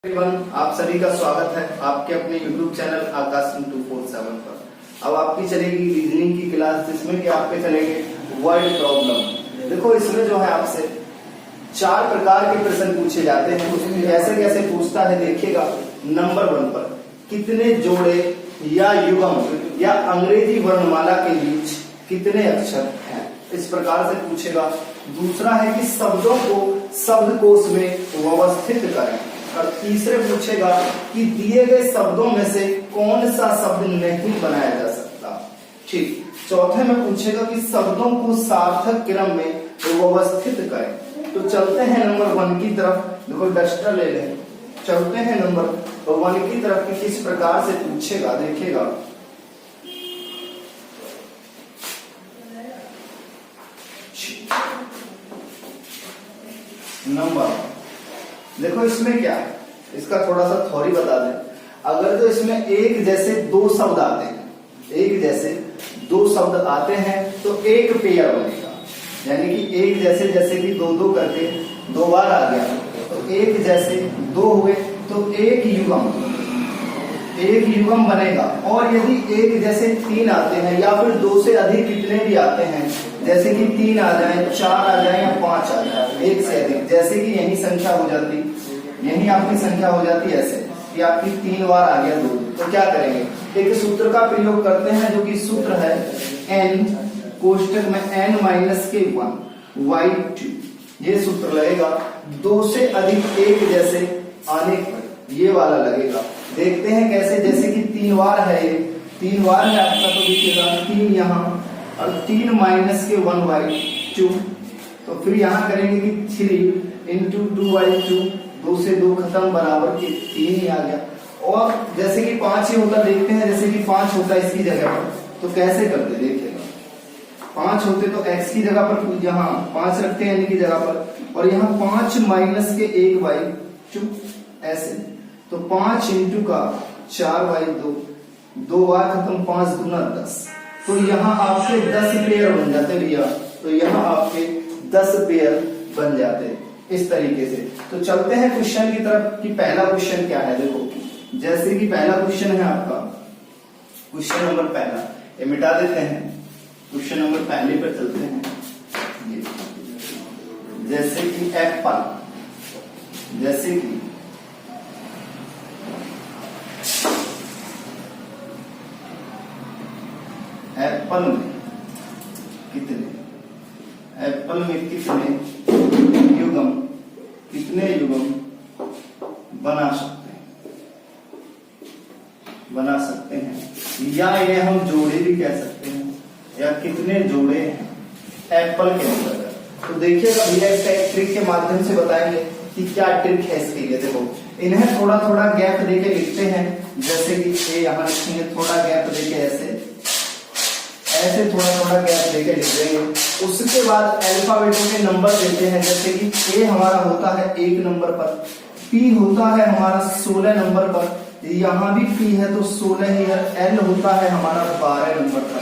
आप सभी का स्वागत है आपके अपने YouTube चैनल आकाश 247 पर। अब आपकी चलेगी रीजनिंग की क्लास, जिसमें कि आपके चलेंगे वर्ड प्रॉब्लम। देखो इसमें जो है आपसे 4 प्रकार के प्रश्न पूछे जाते हैं। उसमें कैसे कैसे पूछता है देखिएगा। नंबर 1 पर कितने जोड़े या युग्म या अंग्रेजी वर्णमाला के बीच कितने अक्षर हैं, इस प्रकार से पूछेगा। दूसरा है कि शब्दों को शब्दकोश में व्यवस्थित करें। और तीसरे पूछेगा कि दिए गए शब्दों में से कौन सा शब्द नहीं बनाया जा सकता। ठीक। चौथे में पूछेगा कि शब्दों को सार्थक क्रम में व्यवस्थित करें। तो चलते हैं नंबर 1 की तरफ। देखो डस्टर ले लें, चलते हैं नंबर 1 की तरफ कि किस प्रकार से पूछेगा देखिएगा। नंबर देखो इसमें क्या है, इसका थोड़ा सा थ्योरी बता दें। अगर तो इसमें एक जैसे 2 शब्द आते हैं, एक जैसे 2 शब्द आते हैं तो एक पेयर बनेगा। यानी कि एक जैसे जैसे कि 2 करके 2 बार आ गया तो एक जैसे 2 हुए तो एक युग्म बनेगा। और यदि एक जैसे 3 आते हैं या फिर 2 से अधिक कितने भी आते हैं, जैसे कि 3 आ जाए, 4 आ जाए या 5 आ जाए, एक से अधिक, जैसे कि यही संख्या हो जाती, यही आपकी संख्या हो जाती ऐसे कि आपकी 3 बार आ गया 2, तो क्या करेंगे, एक सूत्र का प्रयोग करते हैं जो कि सूत्र है n कोष्टक में n-1 y2। ये सूत्र लगेगा 2 से अधिक एक जैसे आने पर ये वाला लगेगा। देखते हैं कैसे, जैसे कि 3 बार है, ये 3 बार है आपका, तो देखिएगा 3 यहाँ और 3-1/2। तो फिर यहाँ करेंगे कि 3 × 2/2, 2 से 2 खत्म बराबर के 3 ही आ गया। और जैसे कि 5 ही होता, देखते हैं जैसे कि 5 होता इसकी जगह पर, तो कैसे करते देखिएगा। 5 होते तो x की जगह पर यहाँ 5 रखते हैं n की जगह पर, और यहाँ 5-1/2 ऐसे। तो 5 × 4/2, 2 बार खत्म, 5 दूना 10। तो यहाँ आपके 10 पेयर बन जाते भैया। तो यहाँ आपके 10 पेयर बन जाते इस तरीके से। तो चलते हैं क्वेश्चन की तरफ कि पहला क्वेश्चन क्या है। देखो जैसे कि पहला क्वेश्चन है आपका, क्वेश्चन नंबर पहला, ये मिटा देते हैं। क्वेश्चन नंबर पहले पर चलते हैं। जैसे कि एप्पल, जैसे कि एप्पल में कितने युग्म बना सकते हैं, या ये हम जोड़े भी कह सकते हैं, या कितने जोड़े हैं एप्पल के अंदर। तो देखिएगा भैया, इसका एक ट्रिक के माध्यम से बताएंगे कि क्या ट्रिक है इसके लिए। देखो इन्हें थोड़ा थोड़ा गैप देके लिखते हैं, जैसे कि ये यहाँ लिखेंगे, थोड़ा गैप देके ऐसे थोड़ा थोड़ा गैप देके लिख देंगे। उसके बाद अल्फाबेटों के नंबर देते हैं, जैसे कि ए हमारा होता है 1 नंबर पर, पी होता है हमारा 16 नंबर पर, यहाँ भी पी है तो 16 ही है, एल होता है हमारा 12 नंबर पर,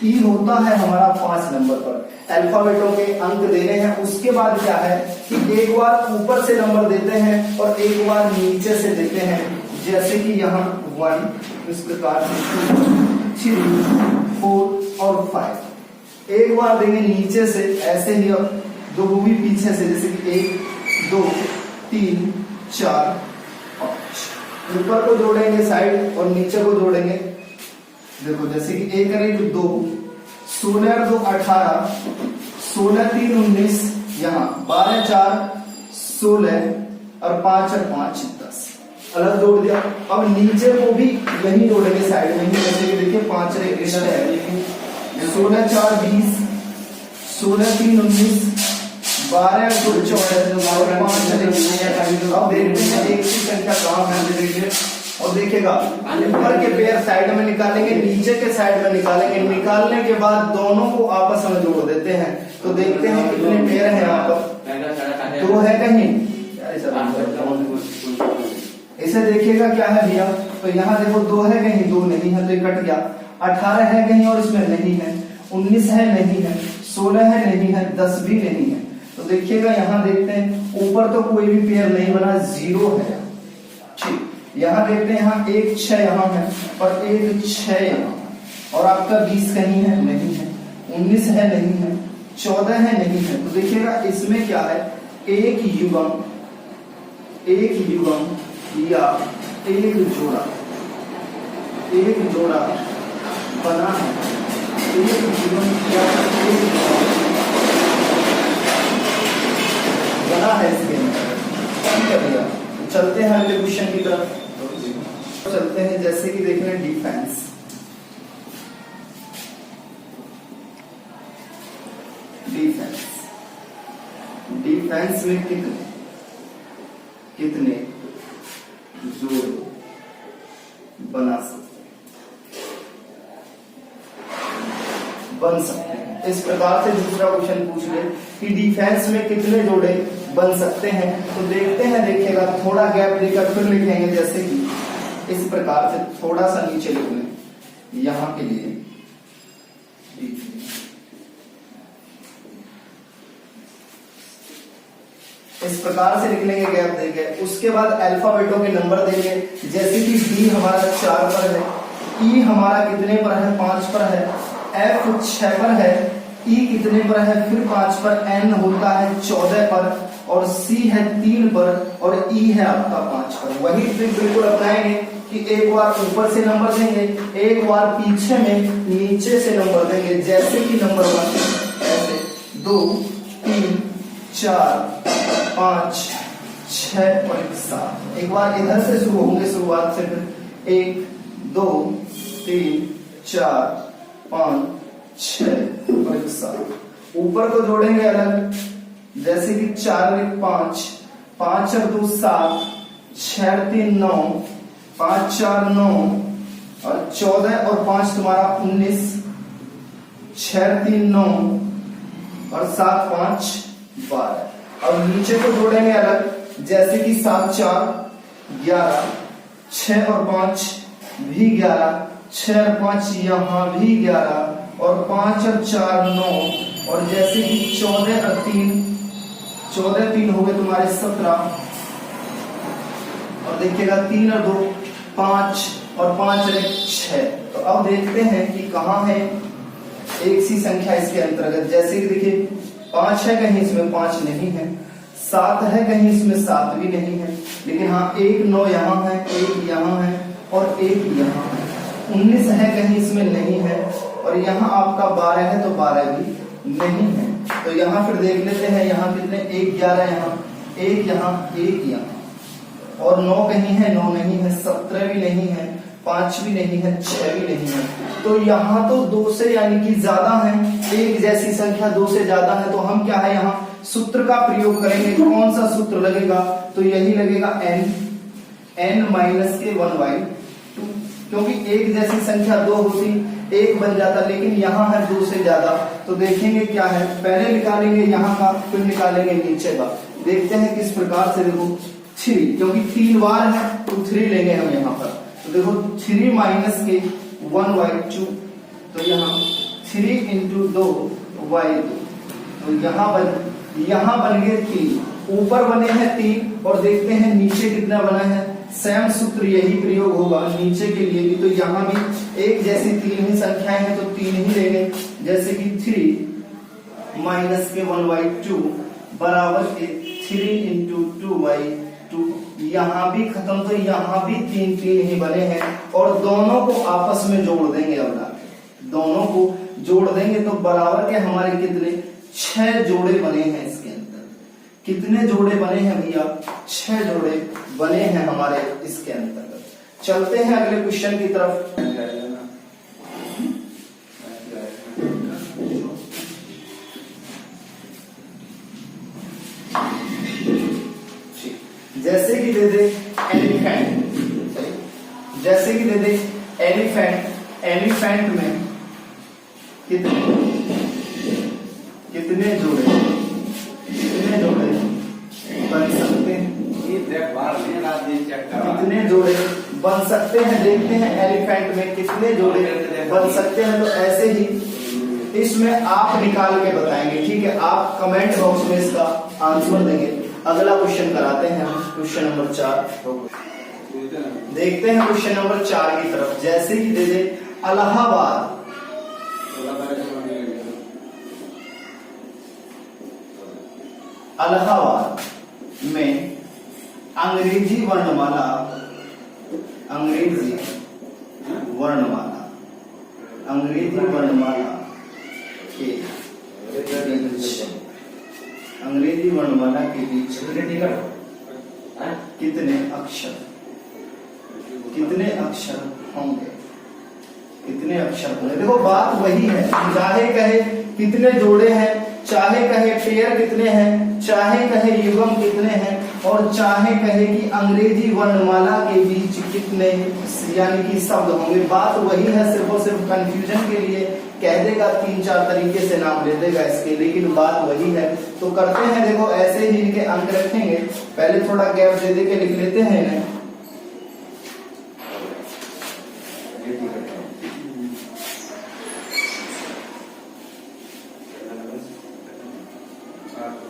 ई होता है हमारा 5 नंबर पर। अल्फाबेटों के अंक देने हैं। उसके बाद क्या है कि एक बार ऊपर से नंबर देते हैं और एक बार नीचे से देते हैं, जैसे कि यहाँ 1, इस प्रकार 2, 3, 4 और 5। एक बार देंगे नीचे से ऐसे ही, और 2 भी पीछे से, जैसे कि 1, 2, 3, 4, 5। ऊपर को जोड़ेंगे साइड और नीचे को जोड़ेंगे। देखो जैसे कि 1 करें तो 2, 16 और 2 18, 16 3 19, यहाँ 12 4 16 और 5 और 5 10, अलग जोड़ दिया। अब नीचे को भी यही जोड़ेंगे साइड में ही, जैसे कि देखिए 5 है, 16 4 20, 16 3 19, 12 2 14 और 5 अब देखते हैं एक की संख्या कहाँ है। और देखिएगा ऊपर के पेयर साइड में निकालेंगे, नीचे के साइड में निकालेंगे। निकालने के बाद दोनों को आपस में जोड़ देते हैं। तो देखते हैं कितने पेयर हैं यहाँ पर। 2 है कहीं, इसे देखिएगा क्या है भैया। तो यहाँ देखो 2 है कहीं, 2 नहीं है तो ये कट गया। 18 है कहीं और इसमें नहीं है, 19 है नहीं है, 16 है नहीं है, 10 भी नहीं है। तो देखिएगा यहाँ देखते हैं ऊपर तो कोई भी पेयर नहीं बना, 0 है। यहाँ देखते हैं, यहाँ 1 6 यहाँ है और 1 6 यहाँ, और आपका 20 कहीं है नहीं है, 19 है नहीं है, 14 है नहीं है। तो देखिएगा इसमें क्या है, एक युग्म या एक जोड़ा बना है, एक युग्म या एक जोड़ा बना है इसके अंदर। ठीक है भैया, चलते हैं अगले क्वेश्चन की तरफ। चलते हैं, जैसे कि देख रहे हैं डिफेंस। डिफेंस में कितने जोड़े बन सकते हैं। इस प्रकार से दूसरा क्वेश्चन पूछ ले कि डिफेंस में कितने जोड़े बन सकते हैं। तो देखते हैं, देखिएगा थोड़ा गैप देकर फिर लिखेंगे, जैसे कि इस प्रकार से थोड़ा सा नीचे लिख लें यहां के लिए। इस प्रकार से लिख लेंगे गैप देंगे। उसके बाद अल्फाबेटों के नंबर देंगे, जैसे कि डी हमारा 4 पर है, ई हमारा कितने पर है, 5 पर है, एफ 6 पर है, ई कितने पर है, फिर 5 पर, एन होता है 14 पर, और सी है 3 पर, और ई है आपका 5 पर। वही ट्रिक बिल्कुल अपनाएंगे कि एक बार ऊपर से नंबर देंगे, एक बार पीछे में नीचे से नंबर देंगे, जैसे कि नंबर 1 ऐसे 2 3 4 5 6 और 7। एक बार इधर से शुरू होंगे, शुरुआत से फिर 1 2 3 4 5 6 और 7। ऊपर को जोड़ेंगे अलग, जैसे कि 4 और 1 5, 5 और 2 7, 6 और 3 9, 5 4 9, और 14 और 5 तुम्हारा 19, 6 और 3 9, और 7 5 12। और नीचे को जोड़ेंगे अलग, जैसे कि 7 4 11, 6 और 5 भी 11, 6 और 5 यहाँ भी 11, और 5 और 4 9, और जैसे कि 14 और 3 हो गए तुम्हारे 17, और देखिएगा 3 और 2 5, और 5 और 1 6। तो अब देखते हैं कि कहाँ है एक सी संख्या इसके अंतर्गत। जैसे कि देखिए 5 है कहीं इसमें 5 नहीं है, 7 है कहीं इसमें 7 भी नहीं है, लेकिन हाँ 1 9 यहाँ है, 1 यहाँ है, और 1 यहाँ है। 19 है कहीं इसमें नहीं है, और यहाँ आपका 12 है तो 12 भी नहीं है। तो यहाँ फिर देख लेते हैं, यहाँ कितने 1 11 यहाँ 1 यहाँ 1 यहाँ, और 9 कहीं है 9 नहीं है, 17 भी नहीं है, 5 भी नहीं है, 6 भी नहीं है। तो यहाँ तो 2 से यानी कि ज्यादा है, एक जैसी संख्या 2 से ज्यादा है। तो हम क्या है यहाँ सूत्र का प्रयोग करेंगे। कौन सा सूत्र लगेगा, तो यही लगेगा n माइनस के 1/2, क्योंकि एक जैसी संख्या 2 होती 1 बन जाता, लेकिन यहाँ है 2 से ज्यादा। तो देखेंगे क्या है, पहले निकालेंगे यहाँ का, फिर निकालेंगे नीचे का। देखते हैं किस प्रकार से। देखो 3, क्योंकि 3 बार है तो 3 लेंगे हम यहाँ पर। तो देखो 3 माइनस के 1/2, तो यहाँ 3 इंटू 2/2, तो यहाँ बन गए 3, ऊपर बने हैं 3, और देखते हैं नीचे कितना बना है। सेम सूत्र यही प्रयोग होगा नीचे के लिए भी। तो यहाँ भी एक जैसी 3 ही संख्याएं हैं, तो 3 ही लेंगे, जैसे कि 3 माइनस के 1/2 बराबर के 3 इंटू 2/2। यहाँ भी खत्म, तो यहाँ भी 3 ही बने हैं, और दोनों को आपस में जोड़ देंगे। अब दोनों को जोड़ देंगे तो बराबर के हमारे कितने 6 जोड़े बने हैं इसके अंदर। कितने जोड़े बने हैं भैया, 6 जोड़े बने हैं हमारे इसके अंतर्गत। चलते हैं अगले क्वेश्चन की तरफ। जैसे कि दे दे एलिफेंट, जैसे कि दे दे एलिफेंट में कितने जोड़े बन सकते हैं, कितने जोड़े बन सकते हैं। देखते हैं एलिफेंट में कितने जोड़े बन सकते हैं। तो ऐसे ही इसमें आप निकाल के बताएंगे, ठीक है। आप कमेंट बॉक्स में इसका आंसर देंगे। अगला क्वेश्चन कराते हैं हम, क्वेश्चन नंबर 4। देखते हैं क्वेश्चन नंबर 4 की तरफ। जैसे ही दे दे इलाहाबाद, इलाहाबाद में अंग्रेजी वर्णमाला, अंग्रेजी वर्णमाला, अंग्रेजी वर्णमाला के अंग्रेजी वर्णमाला के बीच कितने अक्षर, कितने अक्षर होंगे, कितने अक्षर होंगे। देखो बात वही है, चाहे कहे कितने जोड़े हैं, चाहे कहे पेयर कितने हैं, चाहे कहे युगम कितने हैं, और चाहे कहे कि अंग्रेजी वर्णमाला के बीच कितने यानी कि शब्द होंगे, बात वही है। सिर्फ और सिर्फ कंफ्यूजन के लिए कह देगा, 3-4 तरीके से नाम ले देगा इसके, लेकिन बात वही है। तो करते हैं, देखो ऐसे ही इनके अंक रखेंगे। पहले थोड़ा गैप दे दे के लिख लेते हैं इन्हें।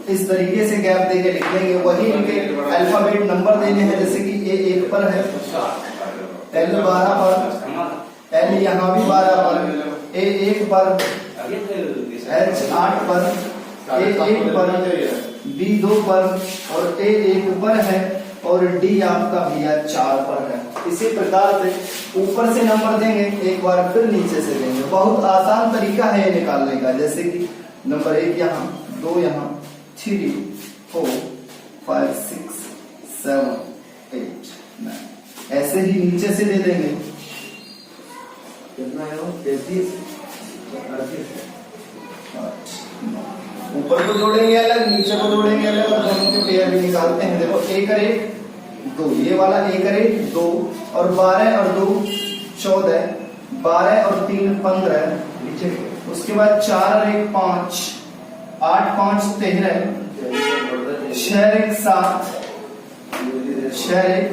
इस तरीके से गैप देके लिख लेंगे। वही इनके अल्फाबेट नंबर देने हैं, जैसे कि ए 1 पर है, एल 12 पर, एल यहाँ भी 12 पर, ए 1 पर, एच 8 पर, ए 1 पर, बी 2 पर और ए 1 पर है, और डी आपका भैया 4 पर है। इसी प्रकार से ऊपर से नंबर देंगे, एक बार फिर नीचे से देंगे। बहुत आसान तरीका है ये निकालने का। जैसे कि नंबर 1 यहाँ, 2 यहाँ, 3, 4, 5, 6, 7, 8, 9, ऐसे ही नीचे से दे देंगे। कितना है वो? 33, 38, ऊपर को जोड़ेंगे अलग, नीचे को जोड़ेंगे अलग, और दोनों के पेयर भी निकालते हैं। देखो 1 और 1 2, ये वाला 1 और 1 2, और 12 और 2 14, 12 और 3 15, उसके बाद 4 और 1 5, 8 5 13, 6 और 1 7, 6 और 1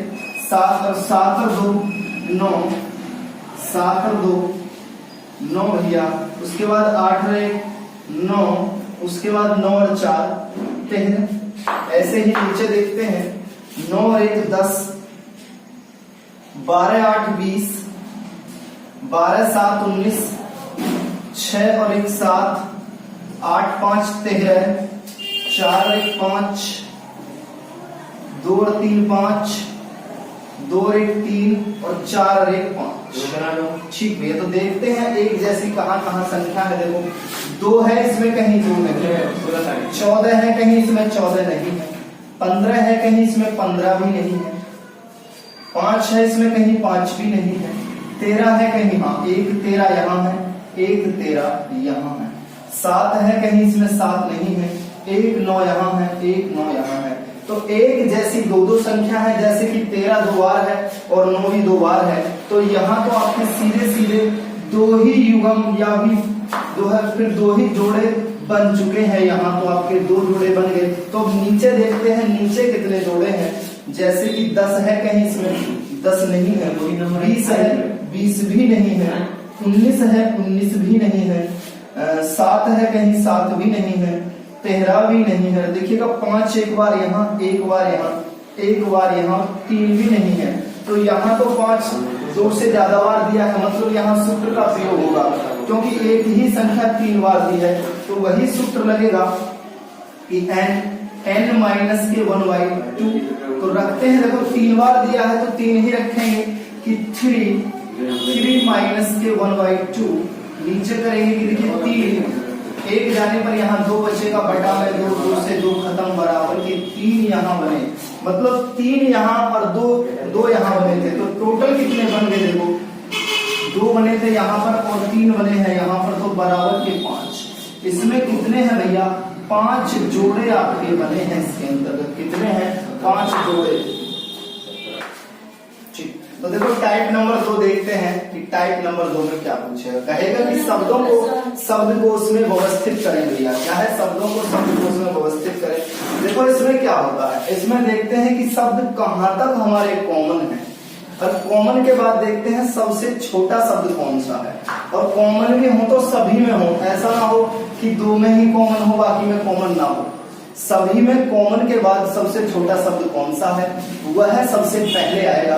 7, और 7 और 2 9, 7 और 2 9 भैया। उसके बाद 8 और 1 9, उसके बाद 9 और 4 13। ऐसे ही नीचे देखते हैं, 9 और 1 10, 12 8 20, 12 7 19, 6 और 1 7, 8 5 13, 4 और 1 5, 2 और 3 5, 2 और 1 3, और 4 और 1 5। ठीक भैया, तो देखते हैं एक जैसी कहाँ कहाँ संख्या है। देखो 2 है इसमें, कहीं 2 नहीं है, 14 है कहीं इसमें 14 नहीं है, 15 है कहीं इसमें 15 भी नहीं है, 5 है इसमें कहीं 5 भी नहीं है, 13 है कहीं, हाँ 1 13 यहाँ है, 1 13 यहाँ है, 7 है कहीं इसमें 7 नहीं है, 1 9 यहाँ है, 1 9 यहाँ है। तो एक जैसी 2 संख्या है, जैसे कि 13 2 बार है और 9 भी 2 बार है। तो यहाँ तो आपके सीधे सीधे 2 ही युगम या भी 2 है, फिर 2 ही जोड़े बन चुके हैं। यहाँ तो आपके 2 जोड़े बन गए। तो नीचे देखते हैं, नीचे कितने जोड़े हैं। जैसे कि 10 है कहीं इसमें 10 नहीं है, 20 है 20 भी नहीं है, 19 है 19 भी नहीं है, 7 है कहीं 7 भी नहीं है, 13 भी नहीं है। देखिएगा 5 एक बार यहाँ, एक बार यहाँ, एक बार यहाँ, 3 भी नहीं है। तो यहाँ तो 5 2 से ज्यादा बार दिया है, मतलब यहाँ सूत्र का प्रयोग होगा, क्योंकि एक ही संख्या 3 बार दी है। तो वही सूत्र लगेगा कि n माइनस के 1/2। तो रखते हैं, देखो 3 बार दिया है तो 3 ही रखेंगे कि 3 माइनस के 1/2। नीचे करेंगे कि देखिए 3 एक जाने पर यहाँ 2 बचेगा, बटा में 2, 2 से 2 खत्म, बराबर के 3 यहाँ बने, मतलब 3 यहाँ और 2 यहाँ बने थे। तो टोटल कितने बन गए? देखो 2 बने थे यहाँ पर और 3 बने हैं यहाँ पर, तो बराबर के 5। इसमें कितने हैं भैया? 5 जोड़े आपके बने हैं। इसके अंतर्गत कितने हैं? 5 जोड़े। ठीक, तो देखो टाइप नंबर 2 देखते हैं कि टाइप नंबर 2 में क्या पूछेगा। कहेगा कि शब्दों को शब्दकोश में व्यवस्थित करें। भैया क्या है? शब्दों को शब्दकोश में व्यवस्थित करें। देखो इसमें क्या होता है, इसमें देखते हैं कि शब्द कहाँ तक हमारे कॉमन है, और कॉमन के बाद देखते हैं सबसे छोटा शब्द कौन सा है। और कॉमन भी हो तो सभी में हो, ऐसा ना हो कि 2 में ही कॉमन हो बाकी में कॉमन ना हो। सभी में कॉमन के बाद सबसे छोटा शब्द कौन सा है, वह है सबसे पहले आएगा।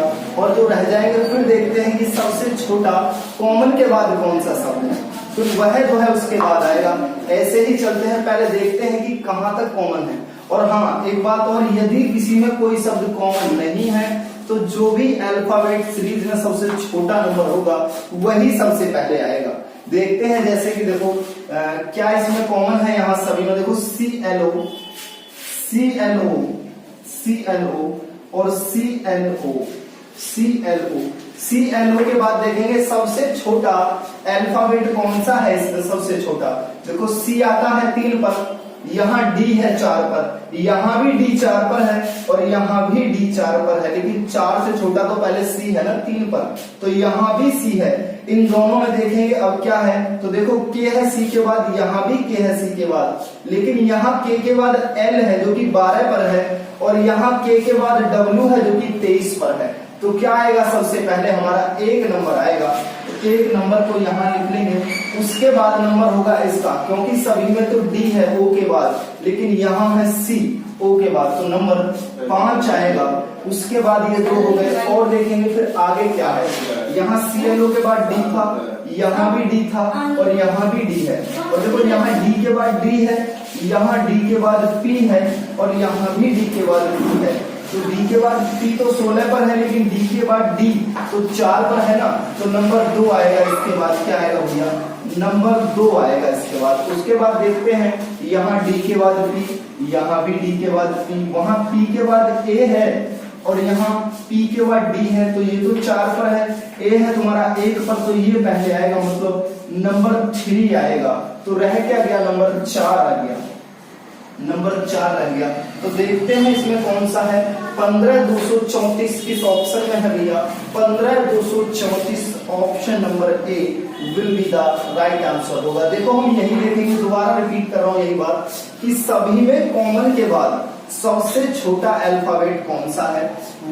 रह जाएंगे, फिर देखते हैं कि सबसे छोटा कॉमन के बाद कौन सा शब्द है, फिर वह जो है उसके बाद आएगा। ऐसे ही चलते हैं, पहले देखते हैं कि कहाँ तक कॉमन है। और हाँ, एक बात और, यदि किसी में कोई शब्द कॉमन नहीं है तो जो भी अल्फाबेट सीरीज में सबसे छोटा नंबर होगा वही सबसे पहले आएगा। देखते हैं, जैसे कि देखो क्या इसमें कॉमन है, यहाँ सभी में देखो CLO, CLO, CLO और CLO, CLO, CLO के बाद देखेंगे सबसे छोटा अल्फाबेट कौन सा है इसमें सबसे छोटा। देखो C आता है 3 पर, यहाँ D है 4 पर, यहाँ भी D 4 पर है और यहाँ भी D 4 पर है, लेकिन 4 से छोटा तो पहले C है ना 3 पर, तो यहाँ भी C है। इन दोनों में देखेंगे अब क्या है, तो देखो K है C के बाद, यहाँ भी K है C के बाद, लेकिन यहाँ K के बाद L है जो कि 12 पर है और यहाँ K के बाद W है जो कि 23 पर है। तो क्या आएगा, सबसे पहले हमारा 1 नंबर आएगा। तो 1 नंबर को यहाँ लिख लेंगे, उसके बाद नंबर होगा इसका, क्योंकि सभी में तो D है O के बाद, लेकिन यहाँ है C O के बाद, तो नंबर 5 आएगा। उसके बाद ये 2 हो गए, और देखेंगे फिर आगे क्या है। यहाँ CLO के बाद D था, यहाँ भी D था और यहाँ भी D है, और देखो यहाँ D के बाद D है, यहाँ D के बाद P है और यहाँ भी D के बाद P है। तो D के बाद P तो 16 पर है, लेकिन D के बाद D तो 4 पर है ना, तो नंबर 2 आएगा। इसके बाद क्या आएगा भैया, नंबर 2 आएगा इसके बाद। उसके बाद देखते हैं, यहाँ D के बाद P, यहाँ भी D के बाद P, वहां P के बाद A है और यहाँ P के बाद D है, तो ये तो 4 पर है, A है तुम्हारा 1 पर, तो ये पहले आएगा, मतलब नंबर 3 आएगा। तो रह क्या गया, नंबर 4 आ गया, नंबर 4 रह गया। तो देखते हैं इसमें कौन सा है, 15234 किस ऑप्शन में है भैया, 15234 option number A will be the right answer होगा। देखो हम यही देखेंगे, दोबारा रिपीट कर रहा हूं यही बात, कि सभी में कॉमन के बाद सबसे छोटा अल्फाबेट कौन सा है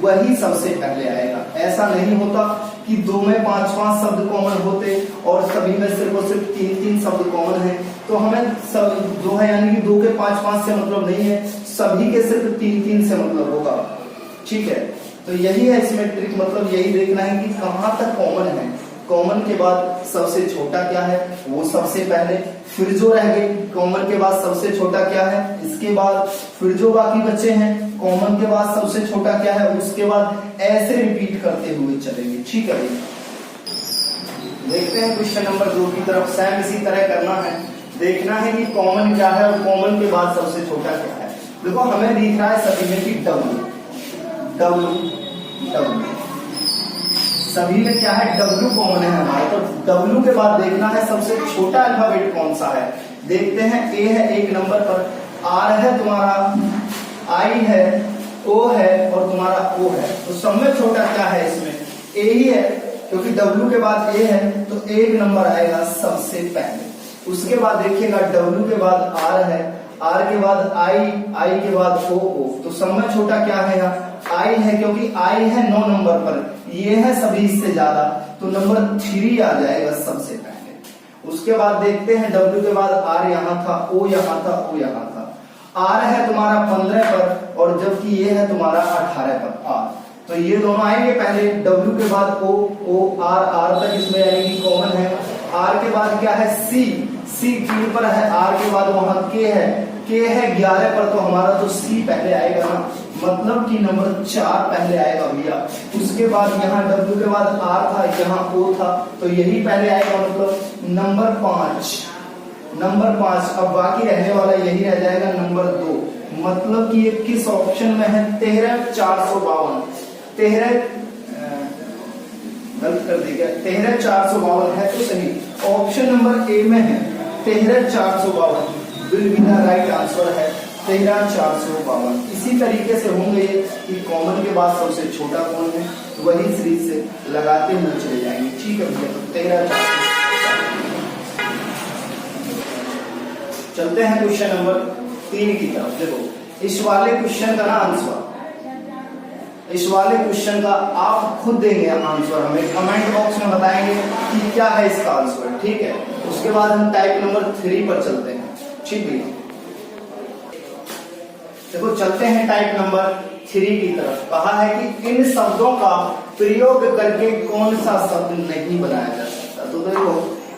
वही सबसे पहले आएगा। ऐसा नहीं होता कि 2 में 5-5 शब्द कॉमन होते और सभी में सिर्फ और सिर्फ 3-3 शब्द कॉमन है, तो हमें सब 2 है यानी कि 2 के 5-5 से मतलब नहीं है, सभी के सिर्फ 3-3 से मतलब होगा। ठीक है, तो यही है इसमें ट्रिक, मतलब यही देखना है कि कहाँ तक कॉमन है, कॉमन के बाद सबसे छोटा क्या है वो सबसे पहले, फिर जो रह गए कॉमन के बाद सबसे छोटा क्या है, इसके बाद फिर जो बाकी बचे हैं कॉमन के बाद सबसे छोटा क्या है, उसके बाद ऐसे रिपीट करते हुए चलेंगे। ठीक है, देखते हैं क्वेश्चन नंबर 2 की तरफ। सेम इसी तरह करना है, देखना है कि कॉमन क्या है और कॉमन के बाद सबसे छोटा क्या है। देखो हमें दिख रहा है सभी में कि W, सभी में क्या है, W कॉमन है हमारा, तो W के बाद देखना है सबसे छोटा अल्फाबेट कौन सा है। देखते हैं, A है 1 नंबर पर, R है तुम्हारा, I है, O है और तुम्हारा O है, तो सब में छोटा क्या है इसमें, A ही है, क्योंकि W के बाद A है तो 1 नंबर आएगा सबसे पहले। उसके बाद देखिएगा W के बाद R है, R के बाद I के बाद O, तो सब में छोटा क्या है यहाँ I है, क्योंकि I है 9 नंबर पर, ये है सभी से ज्यादा, तो नंबर 3 आ जाएगा सबसे पहले। उसके बाद देखते हैं W के बाद R यहाँ था, O यहाँ था, O यहाँ था, R है तुम्हारा 15 पर और जबकि ये है तुम्हारा 18 पर R, तो ये दोनों आएंगे पहले। W के बाद O R तक इसमें यानी कि कॉमन है। R के बाद क्या है C 3 पर है, R के बाद वहां K है 11 पर, तो हमारा तो C पहले आएगा ना, मतलब कि नंबर 4 पहले आएगा भैया। उसके बाद यहाँ W के बाद R था, यहाँ O था, तो यही पहले आएगा, मतलब नंबर 5। अब बाकी रहने वाला यही रह जाएगा नंबर 2, मतलब कि ये किस ऑप्शन में है, 13452, 13452 है तो सही, ऑप्शन नंबर A में है 13452 will be the right answer है 13452। इसी तरीके से होंगे कि कॉमन के बाद सबसे छोटा कौन है, वही सीरीज से लगाते हुए चले जाएंगे। ठीक है भैया, 13400। चलते हैं क्वेश्चन नंबर 3 की तरफ। देखो इस वाले क्वेश्चन का ना आंसर, इस वाले क्वेश्चन का आप खुद देंगे आंसर, हमें कमेंट बॉक्स में बताएंगे कि क्या है इसका आंसर। ठीक है, उसके बाद हम टाइप नंबर 3 पर चलते हैं। ठीक है, देखो चलते हैं टाइप नंबर 3 की तरफ। कहा है कि इन शब्दों का प्रयोग करके कौन सा शब्द नहीं बनाया जा सकता। तो देखो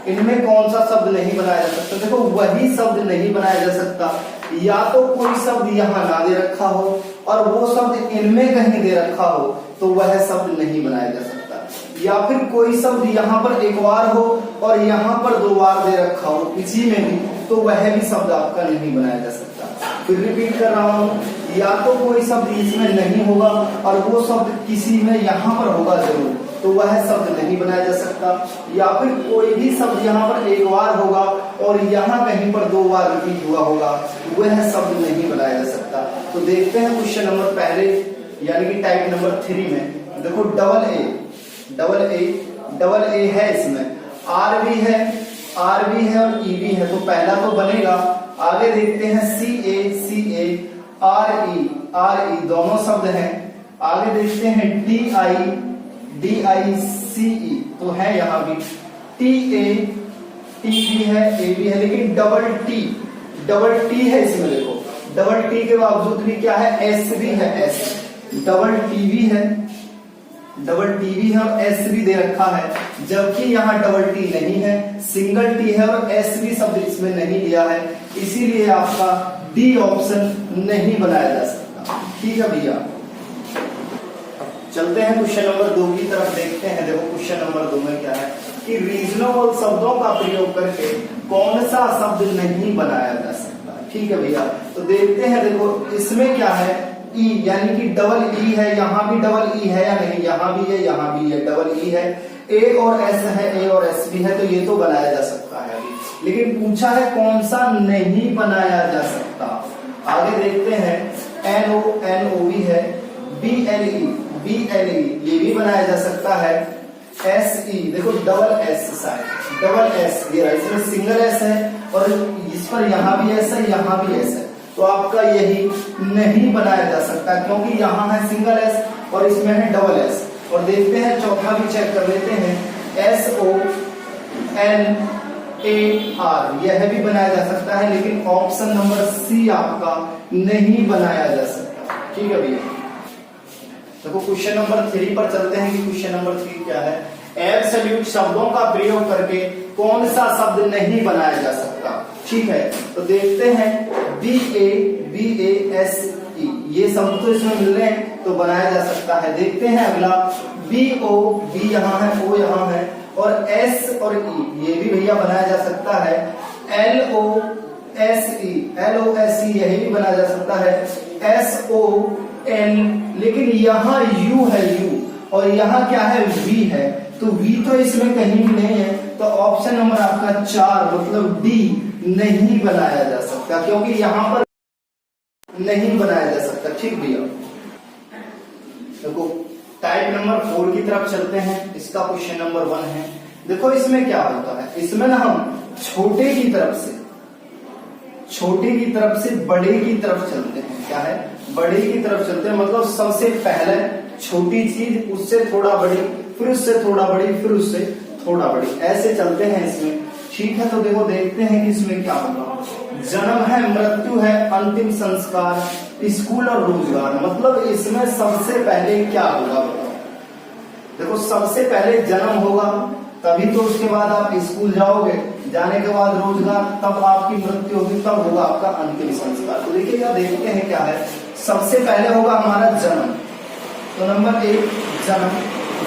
इनमें कौन सा शब्द नहीं बनाया जा सकता, देखो वही शब्द नहीं बनाया जा सकता या तो कोई शब्द यहाँ ना दे रखा हो और वो शब्द इनमें कहीं दे रखा हो तो वह शब्द नहीं बनाया जा सकता, या फिर कोई शब्द यहाँ पर एक बार हो और यहाँ पर दो बार दे रखा हो किसी में भी, तो वह भी शब्द आपका नहीं बनाया जा सकता। फिर रिपीट कर रहा हूँ, या तो कोई शब्द इसमें नहीं होगा और वो शब्द किसी में यहाँ पर होगा जरूर, तो वह शब्द नहीं बनाया जा सकता, या फिर कोई भी शब्द यहाँ पर एक बार होगा और यहाँ कहीं पर दो बार रिपीट हुआ होगा, वह शब्द नहीं बनाया जा सकता। तो देखते हैं क्वेश्चन नंबर पहले यानी कि टाइप नंबर 3 में। देखो डबल ए है, इसमें आर भी है और ई भी है, तो पहला तो बनेगा। आगे देखते हैं सी ए आर ई दोनों शब्द हैं। आगे देखते हैं डी आई सी ई, तो है यहाँ भी टी भी है ए भी है, लेकिन डबल टी है इसमें। देखो डबल टी के बावजूद भी क्या है, एस भी है, एस डबल टी भी है और एस भी दे रखा है, जबकि यहाँ डबल टी नहीं है, सिंगल टी है और एस भी शब्द इसमें नहीं लिया है, इसीलिए आपका डी ऑप्शन नहीं बनाया जा सकता। ठीक है भैया, चलते हैं क्वेश्चन नंबर 2 की तरफ, देखते हैं। देखो क्वेश्चन नंबर 2 में क्या है कि रीजनेबल शब्दों का प्रयोग करके कौन सा शब्द नहीं बनाया जा सकता। ठीक है भैया, तो देखते हैं। देखो इसमें क्या है, ई यानी कि डबल ई है, यहाँ भी डबल ई है या नहीं, यहाँ भी है डबल ई है, ए और एस है, ए और एस भी है, तो ये तो बनाया जा सकता है। लेकिन पूछा है कौन सा नहीं बनाया जा सकता। आगे देखते हैं, एन ओ भी है, बी एल ई ये भी बनाया जा सकता है, एस ई देखो डबल एस ये इसमें सिंगल एस है और इस पर यहाँ भी एस है, यहाँ भी एस है, तो आपका यही नहीं बनाया जा सकता क्योंकि यहाँ है सिंगल एस और इसमें है डबल एस। और देखते हैं चौथा भी चेक कर लेते हैं, SONAR यह भी बनाया जा सकता है, लेकिन ऑप्शन नंबर सी आपका नहीं बनाया जा सकता। ठीक है भैया, देखो क्वेश्चन नंबर 3 पर चलते हैं कि क्वेश्चन नंबर 3 क्या है। एब्सोल्यूट शब्दों का प्रयोग करके कौन सा शब्द नहीं बनाया जा सकता। ठीक है, तो देखते हैं BASE ये शब्द तो इसमें मिल रहे हैं तो बनाया जा सकता है। देखते हैं अगला, BO B यहाँ है, O यहाँ है और S और E ये भी भैया बनाया जा सकता है। LOSE यही भी बनाया जा सकता है। SON लेकिन यहाँ U है U और यहाँ क्या है V है, तो V तो इसमें कहीं भी नहीं है, तो ऑप्शन नंबर आपका 4 मतलब D नहीं बनाया जा सकता क्योंकि यहाँ पर नहीं बनाया जा सकता। ठीक भैया, देखो टाइप नंबर 4 की तरफ चलते हैं। इसका क्वेश्चन नंबर 1 है। देखो इसमें क्या होता है, इसमें ना हम छोटे की तरफ से बड़े की तरफ चलते हैं। क्या है, बड़े की तरफ चलते हैं, मतलब सबसे पहले छोटी चीज, उससे थोड़ा बड़ी, फिर उससे थोड़ा बड़ी, फिर उससे थोड़ा बड़ी, ऐसे चलते हैं इसमें। ठीक है, तो देखो देखते हैं कि इसमें क्या होगा। जन्म है, मृत्यु है, अंतिम संस्कार, स्कूल और रोजगार, मतलब इसमें सबसे पहले क्या होगा बताओ। देखो सबसे पहले जन्म होगा, तभी तो उसके बाद आप स्कूल जाओगे, जाने के बाद रोजगार, तब आपकी मृत्यु होगी, तब होगा आपका अंतिम संस्कार। तो देखिए क्या देखते हैं क्या है। सबसे पहले होगा हमारा जन्म, तो नंबर 1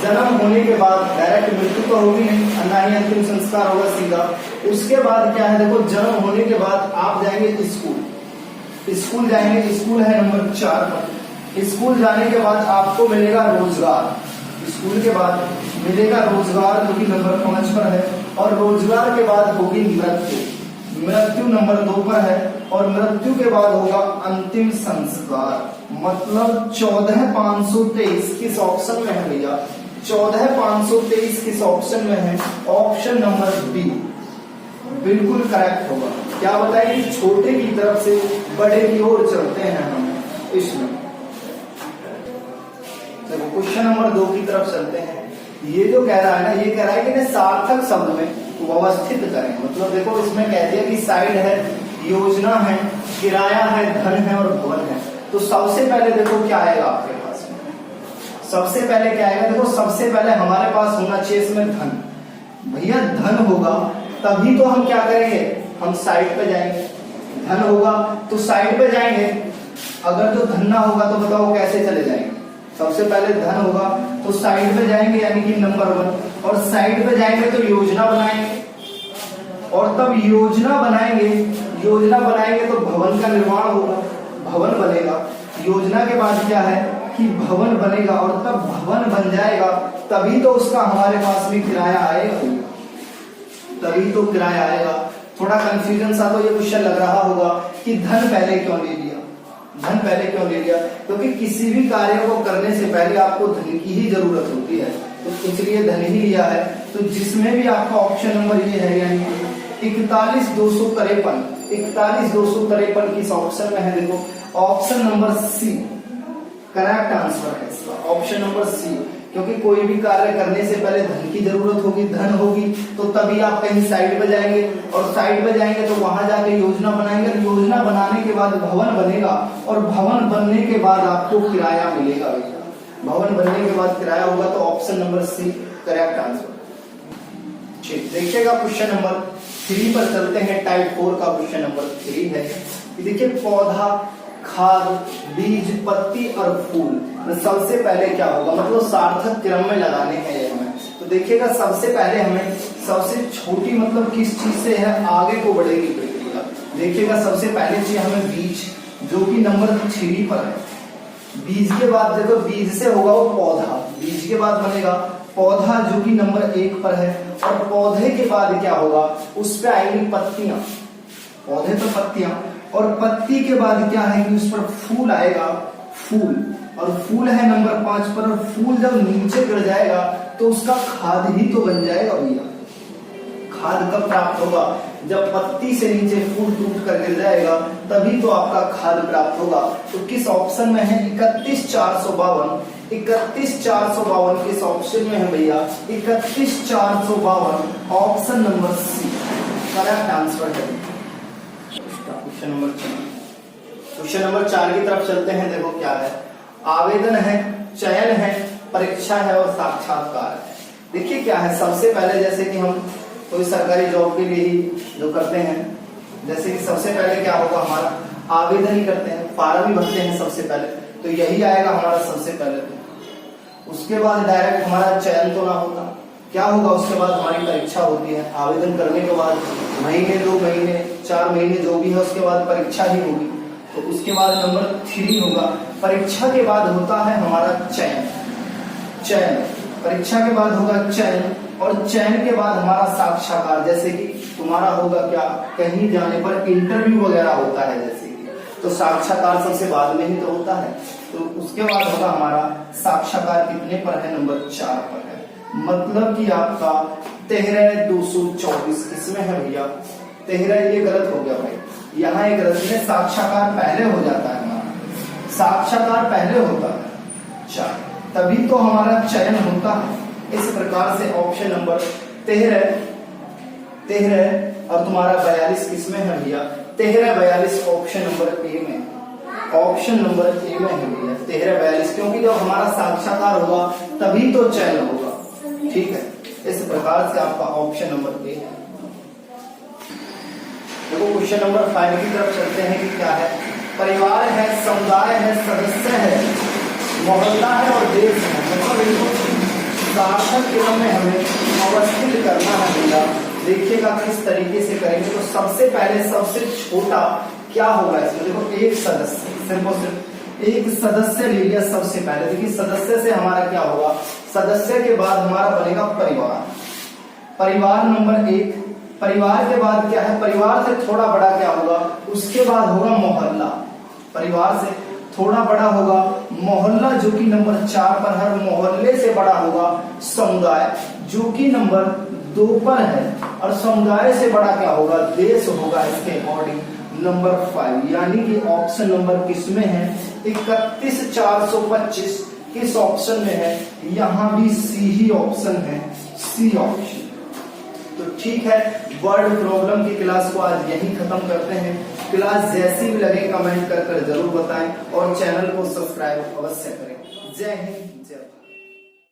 जन्म होने के बाद डायरेक्ट मृत्यु तो होगी नहीं, ना ही अंतिम संस्कार होगा सीधा। उसके बाद क्या है, देखो जन्म होने के बाद आप जाएंगे स्कूल जाएंगे, स्कूल है नंबर 4 पर। स्कूल जाने के बाद आपको मिलेगा रोजगार, स्कूल के बाद मिलेगा रोजगार जो कि नंबर 5 पर है, और रोजगार के बाद होगी मृत्यु नंबर 2 पर है, और मृत्यु के बाद होगा अंतिम संस्कार। मतलब 14,523 किस ऑप्शन में है भैया, 14,523 किस ऑप्शन में है, ऑप्शन नंबर बी बिल्कुल करेक्ट होगा। क्या बताइए, छोटे की तरफ से बड़े की ओर चलते हैं हम इसमें। देखो क्वेश्चन नंबर 2 की तरफ चलते हैं। ये जो कह रहा है ना, ये कह रहा है कि सार्थक शब्द में व्यवस्थित करें। मतलब देखो इसमें कह दिया कि साइड है, योजना है, किराया है, धन है और भवन है। तो सबसे पहले देखो क्या आएगा आपके पास में, सबसे पहले क्या आएगा, देखो सबसे पहले हमारे पास होना चाहिए इसमें धन। भैया धन होगा तभी तो हम क्या करेंगे, हम साइड पे जाएंगे। धन होगा तो साइड पे जाएंगे, अगर तो धन ना होगा तो बताओ कैसे चले जाएंगे। सबसे पहले धन होगा तो साइड पे जाएंगे यानी कि नंबर 1, और साइड पे जाएंगे तो योजना बनाएंगे, और तब योजना बनाएंगे तो भवन का निर्माण होगा, भवन बनेगा। योजना के बाद क्या है कि भवन बनेगा, और तब भवन बन जाएगा तभी तो उसका हमारे पास भी किराया आएगा, तभी तो किराया आएगा। थोड़ा कंफ्यूजन सा तो ये क्वेश्चन लग रहा होगा कि धन पहले क्यों ले लिया, धन पहले क्यों ले लिया, क्योंकि किसी भी कार्य को करने से पहले आपको धन की ही जरूरत होती है, तो इसलिए धन ही लिया है। तो जिसमें भी आपका ऑप्शन नंबर ये है, यानी 41,253, 41,253 किस ऑप्शन में है, देखो option number C correct answer है इसका, ऑप्शन नंबर सी। क्योंकि कोई भी कार्य करने से पहले धन की जरूरत होगी, धन होगी तो तभी आप कहीं साइड पे जाएंगे, और साइड पे जाएंगे तो वहां जाके योजना बनाएंगे, योजना बनाने के बाद भवन बनेगा, और भवन बनने के बाद आपको किराया मिलेगा। भैया भवन बनने के बाद किराया होगा, तो option number C correct answer. ठीक, देखिएगा क्वेश्चन नंबर 3 पर चलते हैं। टाइप 4 का क्वेश्चन नंबर 3 है। देखिए पौधा, खाद, बीज, पत्ती और फूल सबसे पहले क्या होगा, मतलब सार्थक क्रम में लगाने हैं ये हमें। तो देखिएगा सबसे पहले हमें सबसे छोटी मतलब किस चीज से है आगे को बढ़ेगी प्रक्रिया। देखिएगा सबसे पहले चाहिए हमें बीज, जो कि नंबर 3 पर है। बीज के बाद देखो बीज से होगा वो पौधा, बीज के बाद बनेगा पौधा जो कि नंबर 1 पर है, और पौधे के बाद क्या होगा, उस पे आएंगी पत्तियां, पौधे पे पत्तियां, और पत्ती के बाद क्या है कि उस पर फूल आएगा, फूल, और फूल है नंबर 5 पर, और फूल जब नीचे गिर जाएगा तो उसका खाद ही तो बन जाएगा भैया। खाद कब प्राप्त होगा, जब पत्ती से नीचे फूल टूट कर गिर जाएगा तभी तो आपका खाद प्राप्त होगा। तो किस ऑप्शन में है 31,452, 31,452 किस ऑप्शन में है भैया, 31,452 option number C correct answer है। क्वेश्चन नंबर 4 की तरफ चलते हैं। देखो क्या है, आवेदन है, चयन है, परीक्षा है और साक्षात्कार है। देखिए क्या है, सबसे पहले जैसे कि हम कोई सरकारी जॉब के लिए ही जो करते हैं, जैसे कि सबसे पहले क्या होगा हमारा आवेदन ही करते हैं, फॉर्म ही भरते हैं सबसे पहले, तो यही आएगा हमारा सबसे पहले। उसके बाद डायरेक्ट हमारा चयन तो ना होता, क्या होगा उसके बाद हमारी परीक्षा होती है। आवेदन करने के बाद महीने, 2 महीने, 4 महीने जो भी है उसके बाद परीक्षा ही होगी। तो उसके बाद नंबर 3 होगा, परीक्षा के बाद होता है हमारा चयन, चयन, परीक्षा के बाद होगा चयन, और चयन के बाद हमारा साक्षात्कार। जैसे कि तुम्हारा होगा क्या, कहीं जाने पर इंटरव्यू वगैरह होता है जैसे कि, तो साक्षात्कार सबसे बाद में ही तो होता है। तो उसके बाद होगा हमारा साक्षात्कार कितने पर है, नंबर 4 पर है। मतलब कि आपका 13,224 किसमें है भैया, 13 ये गलत हो गया भाई, यहाँ एक गलत है, साक्षात्कार पहले हो जाता है हमारा, साक्षात्कार पहले होता है 4, तभी तो हमारा चयन होता है। इस प्रकार से ऑप्शन नंबर 13 और तुम्हारा 42 किसमें है भैया, 13-42 ऑप्शन नंबर ए में, ऑप्शन नंबर ए में है भैया 13-42, क्योंकि जब हमारा साक्षात्कार होगा तभी तो चयन होगा। ठीक है, इस प्रकार से आपका ऑप्शन नंबर ए है। देखो क्वेश्चन नंबर 5 की तरफ चलते हैं कि क्या है, परिवार है, समुदाय है, सदस्य है, मोहल्ला है और देश है। मतलब इनको सार्थक क्रम में हमें अवस्थित करना है भैया। देखिएगा किस तरीके से करेंगे। तो सबसे पहले सबसे छोटा क्या होगा इसमें, देखो एक सदस्य, सिर्फ एक सदस्य ले लिया सबसे पहले। देखिए सदस्य से हमारा क्या होगा, सदस्य के बाद हमारा बनेगा परिवार, परिवार नंबर 1। परिवार के बाद क्या है, परिवार से थोड़ा बड़ा क्या होगा, उसके बाद होगा मोहल्ला, परिवार से थोड़ा बड़ा होगा मोहल्ला जो कि नंबर 4 पर है। मोहल्ले से बड़ा होगा समुदाय जो कि नंबर 2 पर है, और समुदाय से बड़ा क्या होगा, देश होगा इसके अकॉर्डिंग नंबर 5। यानी कि ऑप्शन नंबर किसमें है, 31,425 किस ऑप्शन में है, यहाँ भी सी ही ऑप्शन है, सी ऑप्शन। तो ठीक है, वर्ड प्रॉब्लम की क्लास को आज यहीं खत्म करते हैं। क्लास जैसी भी लगे कमेंट कर जरूर बताएं, और चैनल को सब्सक्राइब अवश्य करें। जय हिंद।